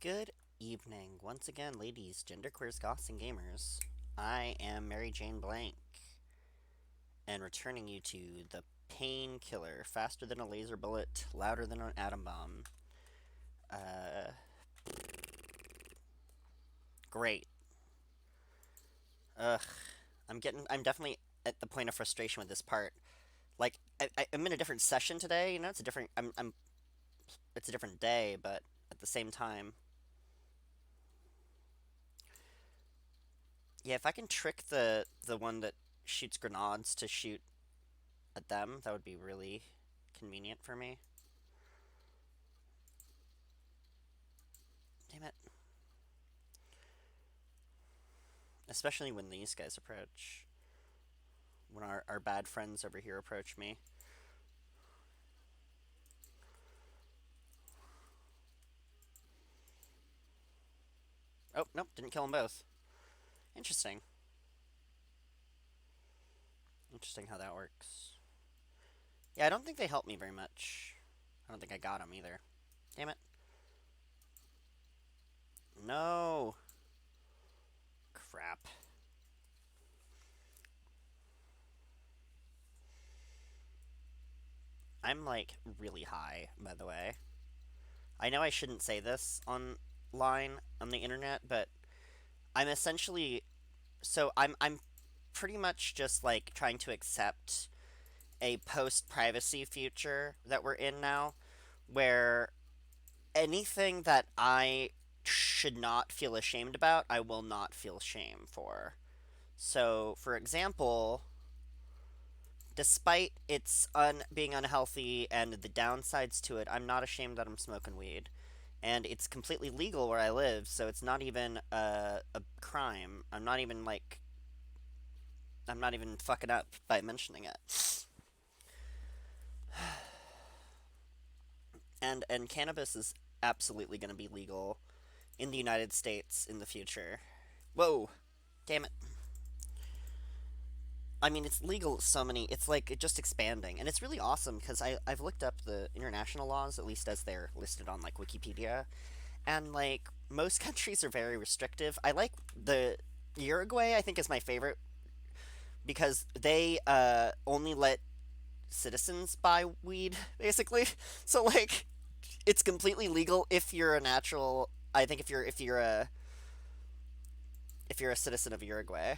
Good evening, once again, ladies, genderqueers, goths, and gamers. I am Mary Jane Blank, and returning you to the Painkiller, faster than a laser bullet, louder than an atom bomb. Uh, Great. Ugh, I'm definitely at the point of frustration with this part. Like, I'm in a different session today. It's a different, it's a different day, but at the same time, yeah. If I can trick the one that shoots grenades to shoot at them, that would be really convenient for me. Damn it. Especially when these guys approach. When our bad friends over here approach me. Oh, nope, didn't kill them both. Interesting. Interesting how that works. Yeah, I don't think they helped me very much. I don't think I got them either. Damn it. No. Crap. I'm like really high, by the way. I know I shouldn't say this online on the internet, but I'm essentially I'm pretty much just like trying to accept a post privacy future that we're in now where anything that I should not feel ashamed about, I will not feel shame for. So, for example, despite being unhealthy and the downsides to it, I'm not ashamed that I'm smoking weed. And it's completely legal where I live, so it's not even a crime. I'm not even fucking up by mentioning it. And cannabis is absolutely going to be legal in the United States in the future. Whoa, damn it. I mean, it's legal so many. It's like just expanding, and it's really awesome because I've looked up the international laws, at least as they're listed on like Wikipedia, and like most countries are very restrictive. I like the Uruguay. I think is my favorite because they only let citizens buy weed, basically. So like, it's completely legal if you're a natural. I think if you're a citizen of Uruguay.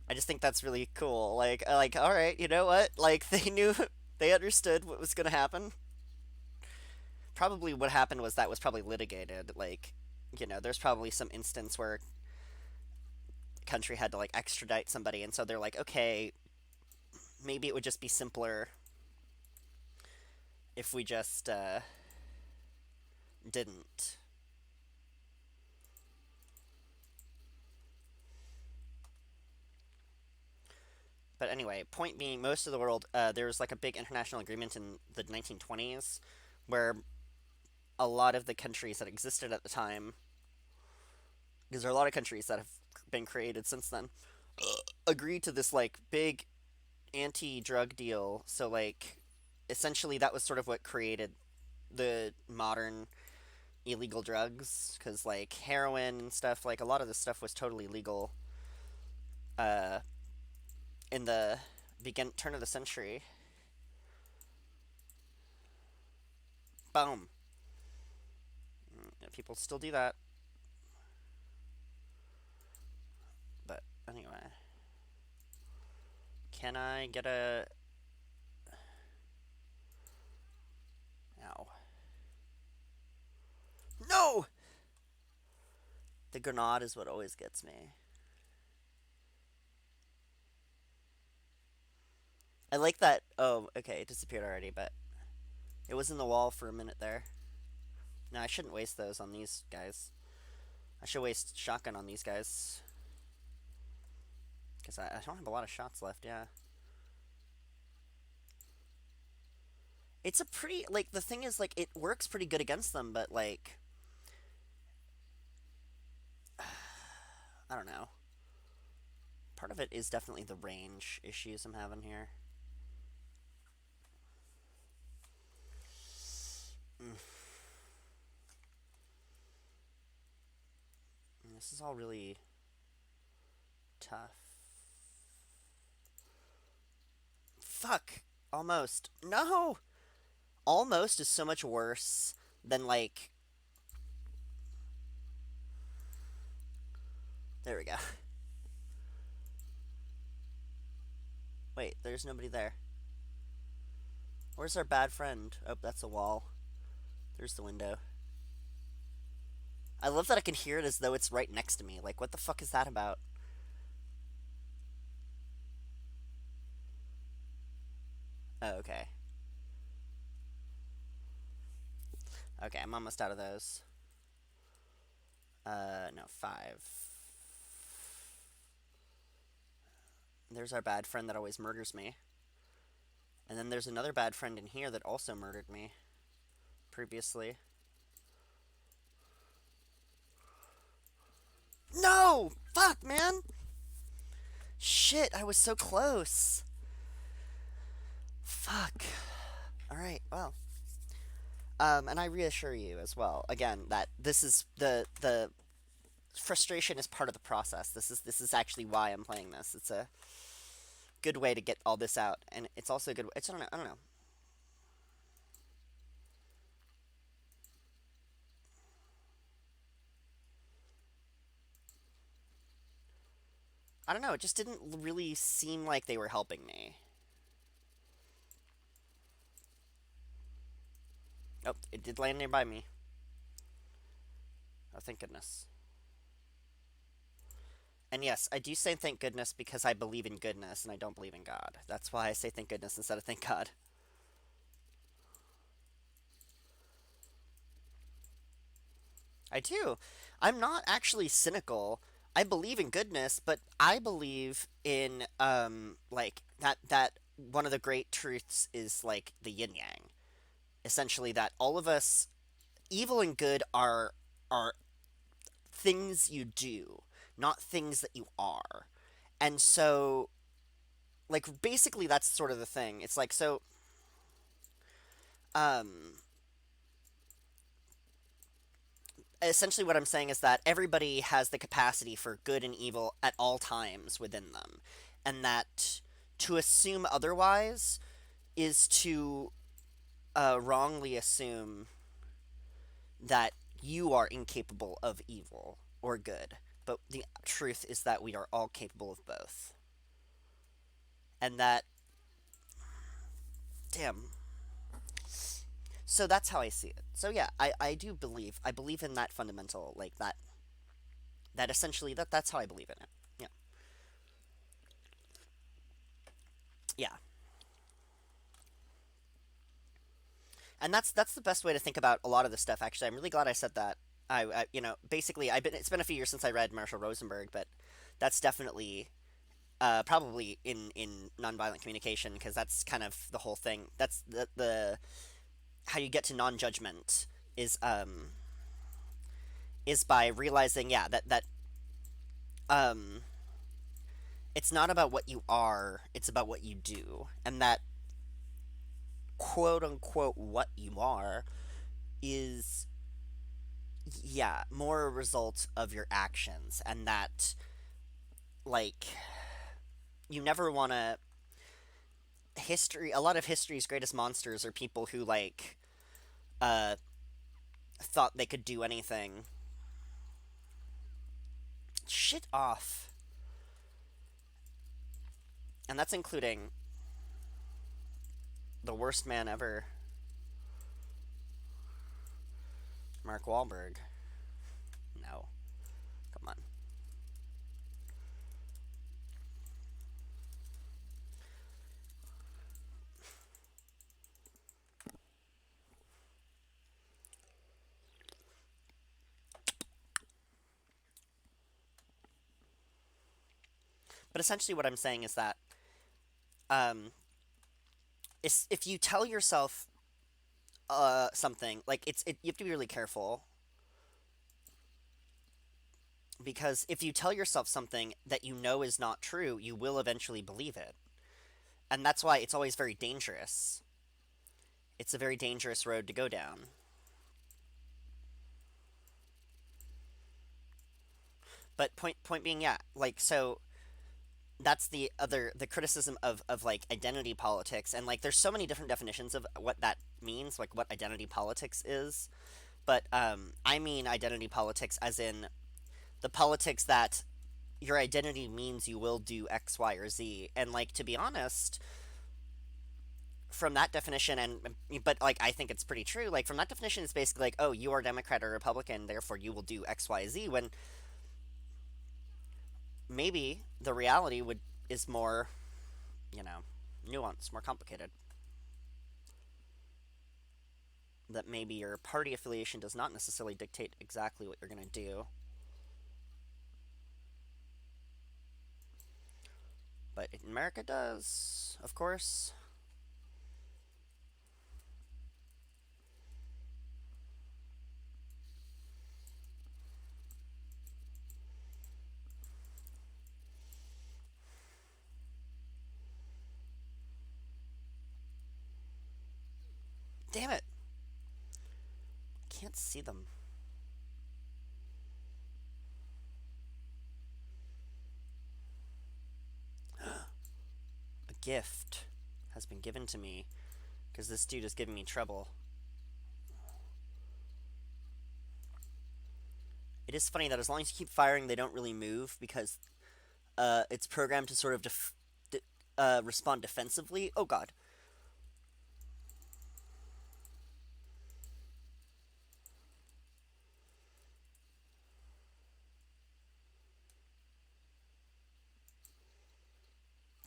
I just think that's really cool. Like, all right, you know what? Like, they knew, they understood what was going to happen. Probably what happened was that was probably litigated. Like, there's probably some instance where a country had to like extradite somebody, and so they're like, okay, maybe it would just be simpler if we just didn't. But anyway, point being, most of the world, there was like a big international agreement in the 1920s where a lot of the countries that existed at the time, because there are a lot of countries that have been created since then, agreed to this like big anti-drug deal. So like, essentially, that was sort of what created the modern illegal drugs, because like heroin and stuff, like a lot of this stuff was totally legal uh, in the turn of the century. Boom. People still do that, but anyway, can I get a? Ow! No. The grenade is what always gets me. I like that. Oh, okay, it disappeared already, but it was in the wall for a minute there. No, I shouldn't waste those on these guys. I should waste shotgun on these guys. Because I don't have a lot of shots left, yeah. It's a pretty, like, the thing is, like, it works pretty good against them, but, like, I don't know. Part of it is definitely the range issues I'm having here. This is all really tough. Fuck. Almost. No! Almost is so much worse than, like. There we go. Wait, there's nobody there. Where's our bad friend? Oh, that's a wall. There's the window. I love that I can hear it as though it's right next to me. Like, what the fuck is that about? Oh, okay. Okay, I'm almost out of those. No, five. There's our bad friend that always murders me. And then there's another bad friend in here that also murdered me previously. No! Fuck, man! Shit, I was so close. Fuck. Alright, well. And I reassure you as well, again, that this is the frustration is part of the process. This is actually why I'm playing this. It's a good way to get all this out, and it's also a good. It's I don't know. I don't know. It just didn't really seem like they were helping me. Oh, it did land nearby me. Oh, thank goodness. And yes, I do say thank goodness because I believe in goodness and I don't believe in God. That's why I say thank goodness instead of thank God. I do. I'm not actually cynical. I believe in goodness, but I believe in like that one of the great truths is like the yin yang. Essentially that all of us evil and good are things you do, not things that you are. And so like basically that's sort of the thing. It's like so um essentially what I'm saying is that everybody has the capacity for good and evil at all times within them. And that to assume otherwise is to wrongly assume that you are incapable of evil or good. But the truth is that we are all capable of both. And that, damn. So that's how I see it. So yeah, I do believe, I believe in that fundamental, like that essentially, that's how I believe in it. Yeah. Yeah. And that's the best way to think about a lot of this stuff. Actually, I'm really glad I said that. Basically, it's been a few years since I read Marshall Rosenberg, but that's definitely probably in nonviolent communication because that's kind of the whole thing. That's the how you get to non-judgment is is by realizing, yeah, that um it's not about what you are, it's about what you do, and that quote unquote what you are is, yeah, more a result of your actions, and that like you never want to history a lot of history's greatest monsters are people who like uh thought they could do anything. Shit off. And that's including the worst man ever, Mark Wahlberg. No, come on. But essentially what I'm saying is that um if you tell yourself something, like you have to be really careful because if you tell yourself something that you know is not true, you will eventually believe it. And that's why it's always very dangerous. It's a very dangerous road to go down. But point being, yeah, like so that's the criticism of like identity politics, and like there's so many different definitions of what that means, like what identity politics is. But I mean identity politics as in the politics that your identity means you will do X, Y, or Z. And like to be honest, from that definition, and but like I think it's pretty true. Like from that definition, it's basically like, oh, you are Democrat or Republican, therefore you will do X, Y, Z. When maybe the reality would is more, you know, nuanced, more complicated. That maybe your party affiliation does not necessarily dictate exactly what you're going to do, but in America does, of course. Damn it! Can't see them. A gift has been given to me because this dude is giving me trouble. It is funny that as long as you keep firing, they don't really move because it's programmed to sort of respond defensively. Oh god.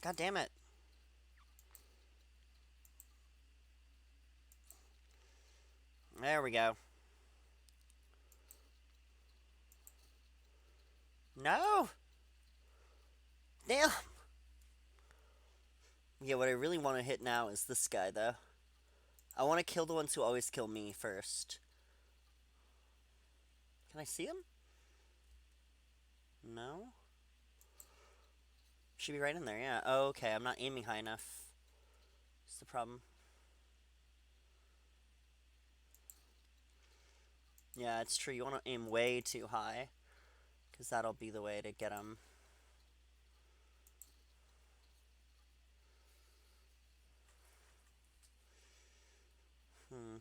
God damn it. There we go. No! Damn! Yeah, what I really want to hit now is this guy, though. I want to kill the ones who always kill me first. Can I see him? No? Should be right in there, yeah. Oh, okay, I'm not aiming high enough. That's the problem. Yeah, it's true. You want to aim way too high, because that'll be the way to get him. Hmm.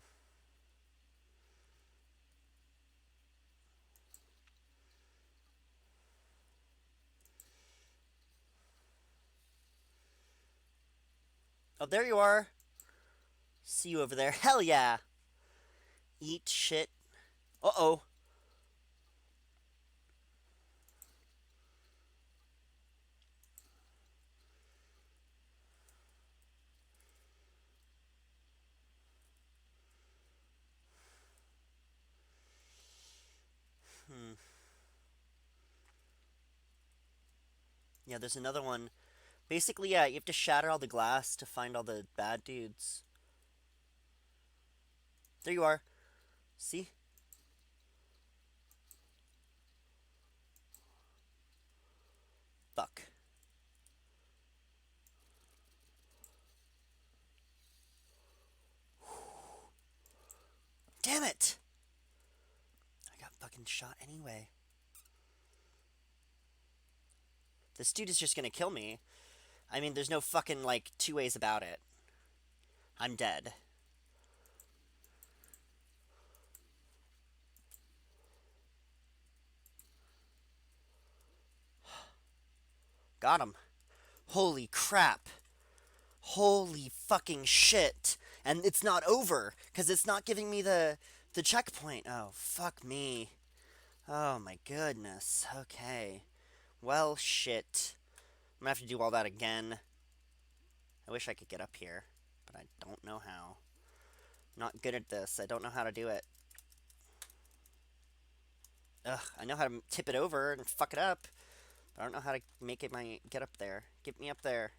Oh, there you are. See you over there. Hell yeah! Eat shit. Uh-oh. Hmm. Yeah, there's another one. Basically, yeah, you have to shatter all the glass to find all the bad dudes. There you are. See? Fuck. Damn it! I got fucking shot anyway. This dude is just gonna kill me. I mean, there's no fucking, like, two ways about it. I'm dead. Got him. Holy crap. Holy fucking shit. And it's not over, because it's not giving me the checkpoint. Oh, fuck me. Oh my goodness. Okay. Well, shit. I'm gonna have to do all that again. I wish I could get up here, but I don't know how. I'm not good at this. I don't know how to do it. Ugh, I know how to tip it over and fuck it up, but I don't know how to make it my get up there. Get me up there.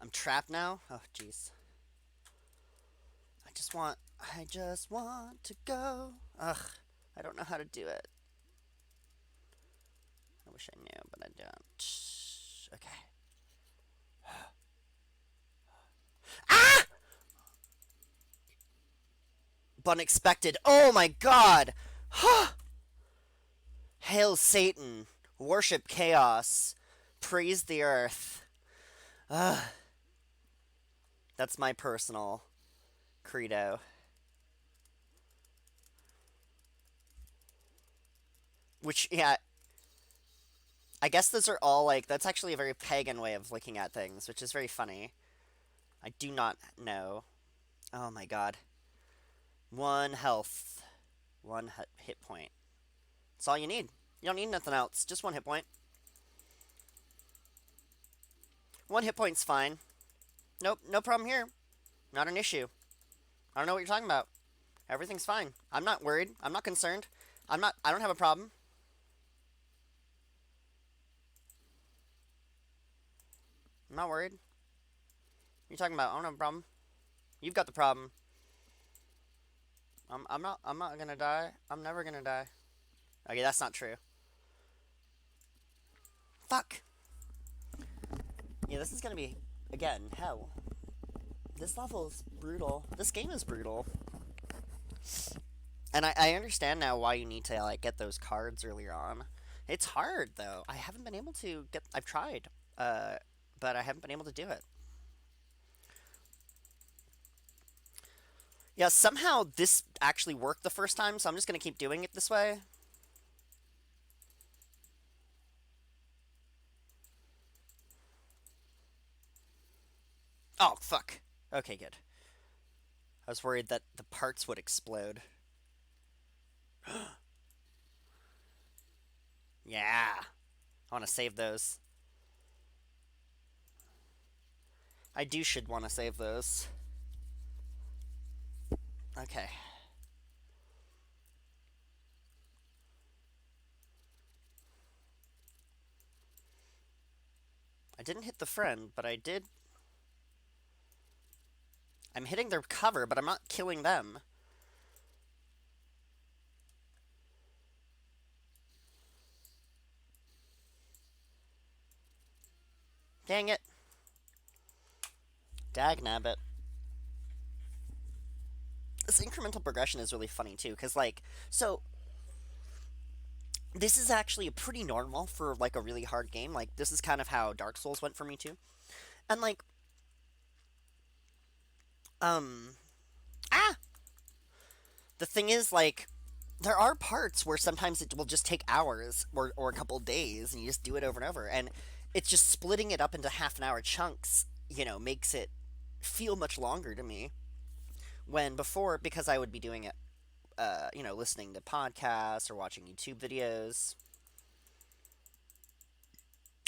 I'm trapped now? Oh, jeez. I just want to go. Ugh, I don't know how to do it. I wish I knew, but I don't. Okay. Ah! Unexpected. Oh my god! Hail Satan! Worship chaos! Praise the earth! Ugh, that's my personal credo. Which, yeah, I guess those are all like, that's actually a very pagan way of looking at things, which is very funny. I do not know. Oh my god. One health. One hit point. That's all you need. You don't need nothing else. Just one hit point. One hit point's fine. Nope, no problem here. Not an issue. I don't know what you're talking about. Everything's fine. I'm not worried. I'm not concerned. I don't have a problem. I'm not worried. What are you talking about? I don't have a problem. You've got the problem. I'm not gonna die. I'm never gonna die. Okay, that's not true. Fuck. Yeah, this is gonna be, again, hell. This level is brutal. This game is brutal. And I understand now why you need to like get those cards earlier on. It's hard though. I haven't been able to get. I've tried, but I haven't been able to do it. Yeah, somehow this actually worked the first time, so I'm just gonna keep doing it this way. Oh fuck. Okay, good. I was worried that the parts would explode. Yeah, I want to save those. I do should want to save those. Okay. I didn't hit the friend, but I did. I'm hitting their cover, but I'm not killing them. Dang it. Dagnabbit. This incremental progression is really funny too, because like, so this is actually pretty normal for like a really hard game. Like this is kind of how Dark Souls went for me too. And like, um, ah, the thing is like, there are parts where sometimes it will just take hours or a couple days, and you just do it over and over, and it's just splitting it up into half an hour chunks. Makes it feel much longer to me. When before, because I would be doing it, listening to podcasts or watching YouTube videos,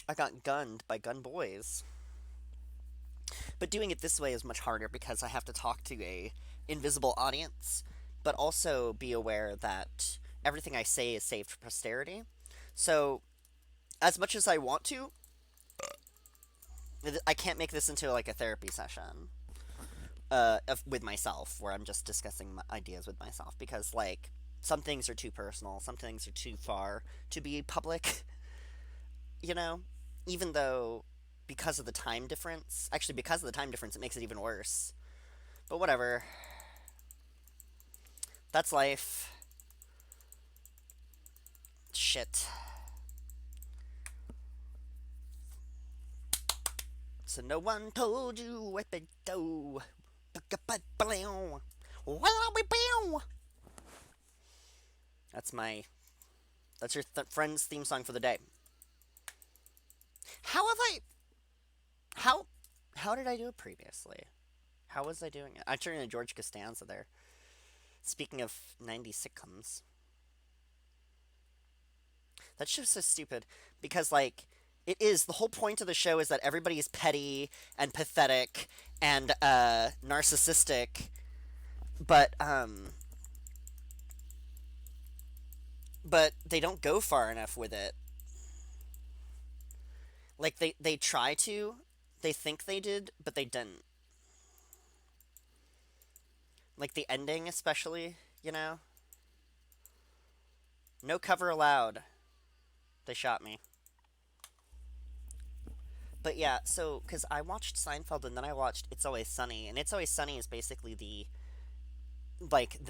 I got gunned by gun boys. But doing it this way is much harder because I have to talk to a invisible audience, but also be aware that everything I say is saved for posterity. So, as much as I want to, I can't make this into like a therapy session with myself where I'm just discussing my ideas with myself because like some things are too personal, some things are too far to be public, you know? Even though because of the time difference, actually because of the time difference it makes it even worse. But whatever. That's life. Shit. So no one told you what to do. That's my. That's your friend's theme song for the day. How have I? How? How did I do it previously? How was I doing it? I turned into George Costanza there. Speaking of 90s sitcoms, that's just so stupid because like it is the whole point of the show is that everybody is petty and pathetic and narcissistic, but they don't go far enough with it. Like they try to, they think they did, but they didn't. Like the ending, especially, no cover allowed. They shot me. But yeah, so because I watched Seinfeld and then I watched It's Always Sunny, and It's Always Sunny is basically the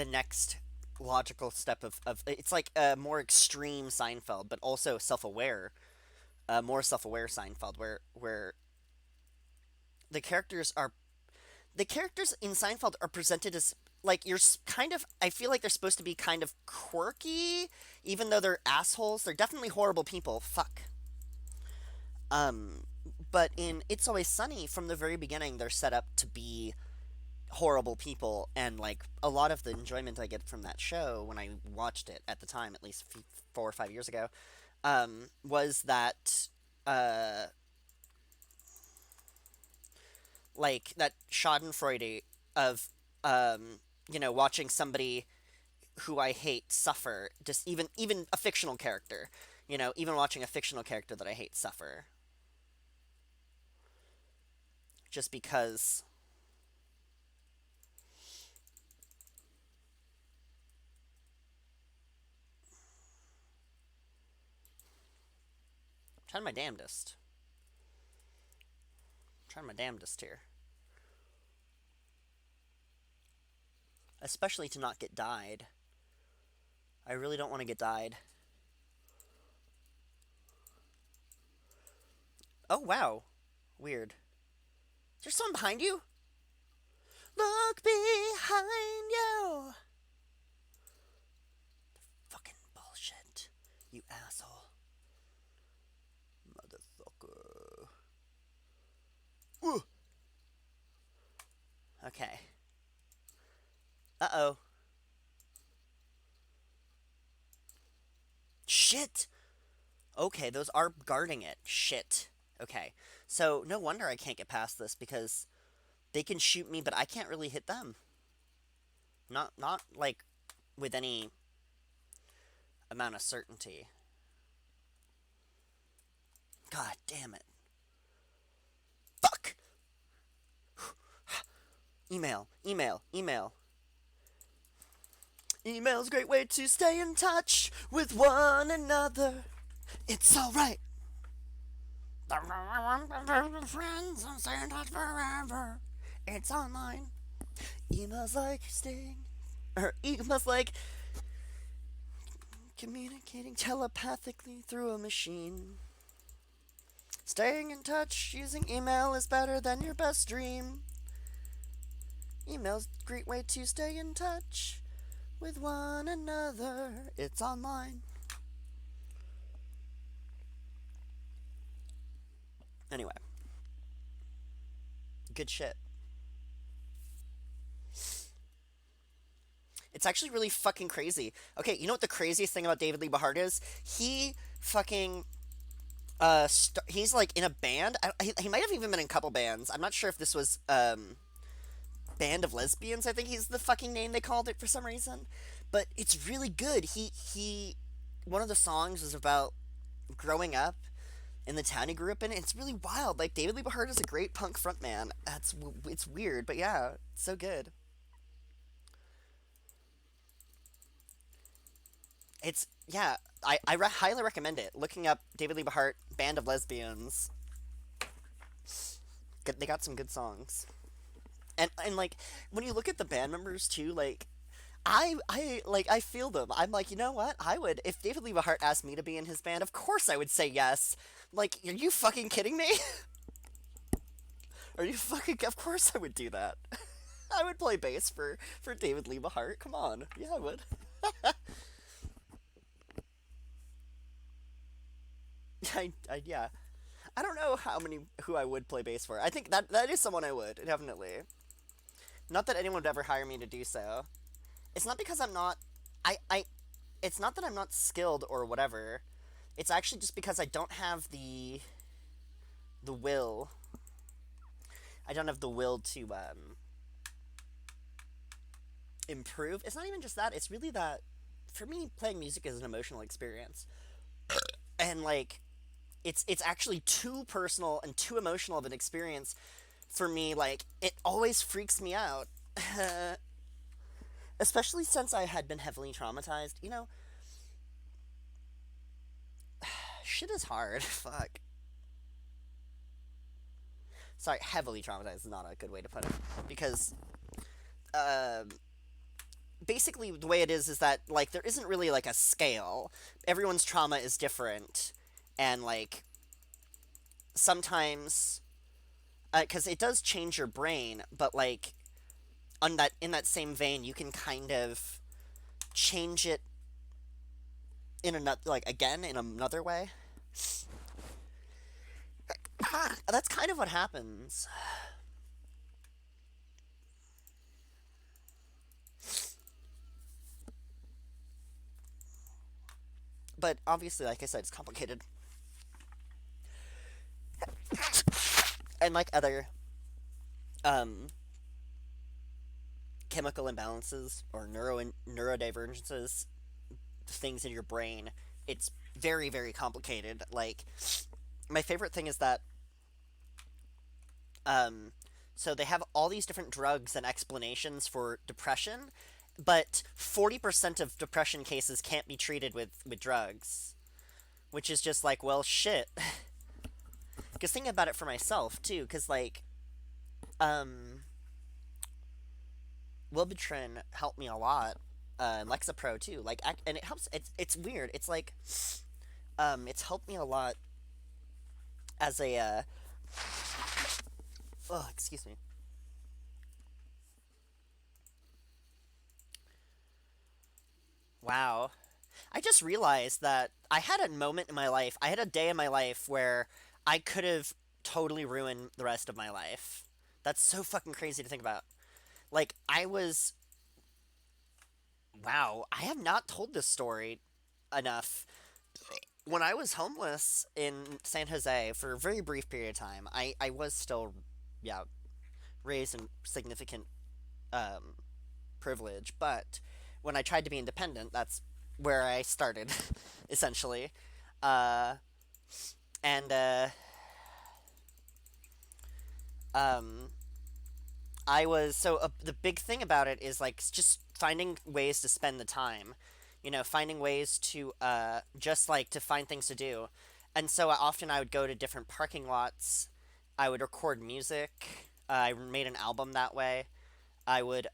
next. logical step of it's like a more extreme Seinfeld, but also self-aware, more self-aware Seinfeld, where the characters are the characters in Seinfeld are presented as like kind of. I feel like they're supposed to be kind of quirky, even though they're assholes. They're definitely horrible people. Fuck. Um, but in It's Always Sunny, from the very beginning, they're set up to be horrible people, and like a lot of the enjoyment I get from that show when I watched it at the time, at least 4 or 5 years ago, was that uh, like that Schadenfreude of watching somebody who I hate suffer, just even a fictional character, even watching a fictional character that I hate suffer, just because. I'm trying my damnedest. I'm trying my damnedest here, especially to not get died. I really don't want to get died. Oh wow, weird. Is there someone behind you? Look behind you. Fucking bullshit. You asshole. Motherfucker. Ooh. Okay. Uh oh. Shit! Okay, those are guarding it. Shit. Okay. So, no wonder I can't get past this because they can shoot me, but I can't really hit them. Not like with any amount of certainty. God damn it. Fuck! Email, email, email. Email's a great way to stay in touch with one another. It's alright. Friends and stay in touch forever. It's online. Email's like staying. Or email's like communicating telepathically through a machine. Staying in touch using email is better than your best dream. Email's a great way to stay in touch with one another. It's online. Anyway, good shit. It's actually really fucking crazy. Okay, you know what the craziest thing about David Lee Bahart is? He fucking he's like in a band. He might have even been in a couple bands. I'm not sure if this was Band of Lesbians. I think he's the fucking name they called it for some reason. But it's really good. He one of the songs is about growing up in the town he grew up in. It's really wild. Like David Lee Bahart is a great punk frontman. It's weird, but yeah, it's so good. It's yeah. Highly recommend it. Looking up David Lee Bahart Band of Lesbians. They got some good songs. And like when you look at the band members too, like I feel them. I'm like, you know what? I would if David Lee Bahart asked me to be in his band. Of course, I would say yes. Like, are you fucking kidding me? Are you fucking? Of course, I would do that. I would play bass for David Lee Bahart. Come on, yeah, I would. Yeah. I don't know who I would play bass for. I think that is someone I would definitely. Not that anyone would ever hire me to do so. It's not because I'm not. I. It's not that I'm not skilled or whatever. It's actually just because I don't have the will. I don't have the will to improve. It's not even just that. It's really that for me, playing music is an emotional experience, and like it's actually too personal and too emotional of an experience for me. Like it always freaks me out. Especially since I had been heavily traumatized. Shit is hard. Fuck. Sorry, heavily traumatized is not a good way to put it. Because, um, basically the way it is that like there isn't really like a scale. Everyone's trauma is different, and like sometimes because it does change your brain, but like on that in that same vein, you can kind of change it in another like again in another way. That's kind of what happens. But obviously, like I said, it's complicated, and like other um, chemical imbalances or neurodivergences, things in your brain, it's very very complicated. Like my favorite thing is that um, so they have all these different drugs and explanations for depression, but 40% of depression cases can't be treated with drugs, which is just like, well, shit. Because thinking about it for myself too, because like um, Wellbutrin helped me a lot. And Lexapro too. Like, and it helps. It's weird. It's like, it's helped me a lot as a. Oh, excuse me. Wow. I just realized that I had a moment in my life. I had a day in my life where I could have totally ruined the rest of my life. That's so fucking crazy to think about. Like, I was. Wow. I have not told this story enough. When I was homeless in San Jose for a very brief period of time, I was still, yeah, raised in significant um, privilege, but when I tried to be independent, that's where I started, essentially. Uh, and um, I was so the big thing about it is like just finding ways to spend the time, finding ways to just like to find things to do, and so often I would go to different parking lots. I would record music. I made an album that way. I would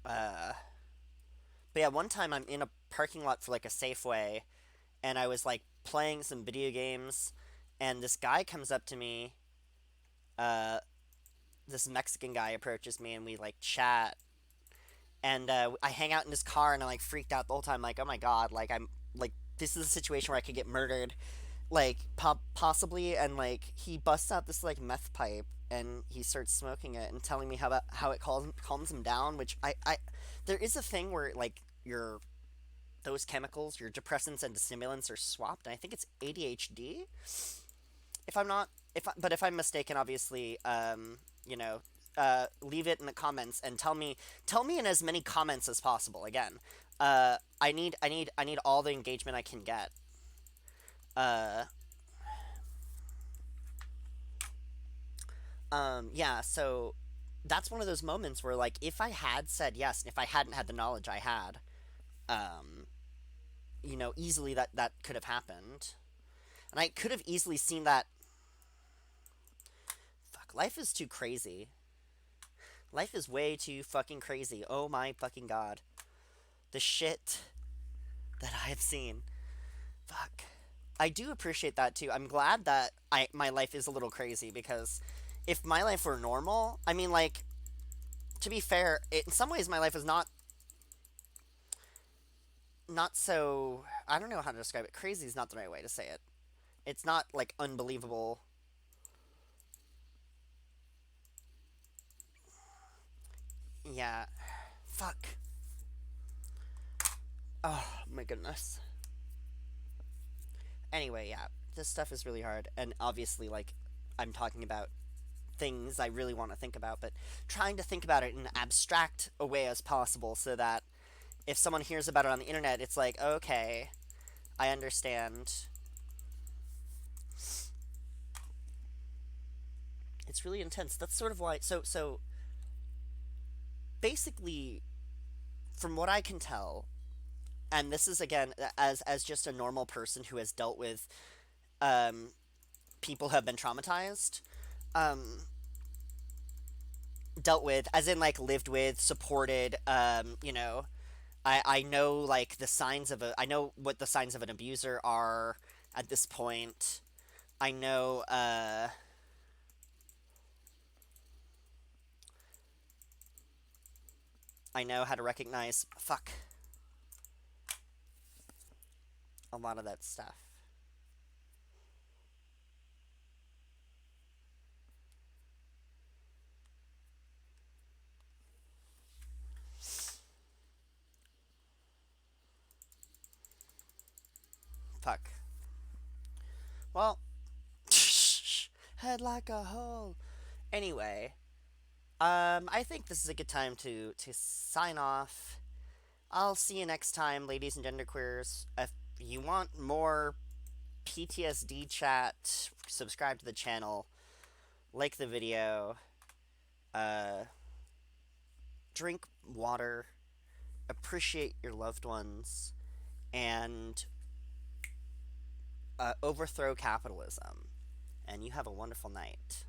uh but yeah, one time I'm in a parking lot for like a Safeway, and I was like playing some video games, and this guy comes up to me. Uh, this Mexican guy approaches me, and we like chat, and I hang out in his car, and I'm like freaked out the whole time, like, oh my god, like I'm like this is a situation where I could get murdered, like possibly, and like he busts out this like meth pipe. And he starts smoking it and telling me how it calms him down. Which there is a thing where like your those chemicals, your depressants and stimulants, are swapped. And I think it's ADHD. If I'm not, but if I'm mistaken, obviously, leave it in the comments and tell me in as many comments as possible. Again, I need all the engagement I can get. Uh, yeah. So that's one of those moments where, like, if I had said yes, and if I hadn't had the knowledge I had, um, easily that could have happened, and I could have easily seen that. Fuck, life is too crazy. Life is way too fucking crazy. Oh my fucking god. The shit that I have seen. Fuck. I do appreciate that too. I'm glad that my life is a little crazy because if my life were normal, I mean like to be fair, in some ways my life is not so I don't know how to describe it. Crazy is not the right way to say it. It's not like unbelievable. Yeah. Fuck. Oh my goodness. Anyway, yeah, this stuff is really hard, and obviously, like, I'm talking about things I really want to think about, but trying to think about it in an abstract a way as possible so that if someone hears about it on the internet, it's like, okay, I understand. It's really intense. That's sort of why. So basically, from what I can tell, and this is again as just a normal person who has dealt with people who have been traumatized. Um, dealt with, as in like lived with, supported. You know, I know like the signs of a. I know what the signs of an abuser are at this point. I know. I know how to recognize. Fuck. A lot of that stuff. Fuck. Well, head like a hole. Anyway, I think this is a good time to sign off. I'll see you next time, ladies and genderqueers. If you want more PTSD chat, subscribe to the channel, like the video, uh, drink water, appreciate your loved ones, and overthrow capitalism. And you have a wonderful night.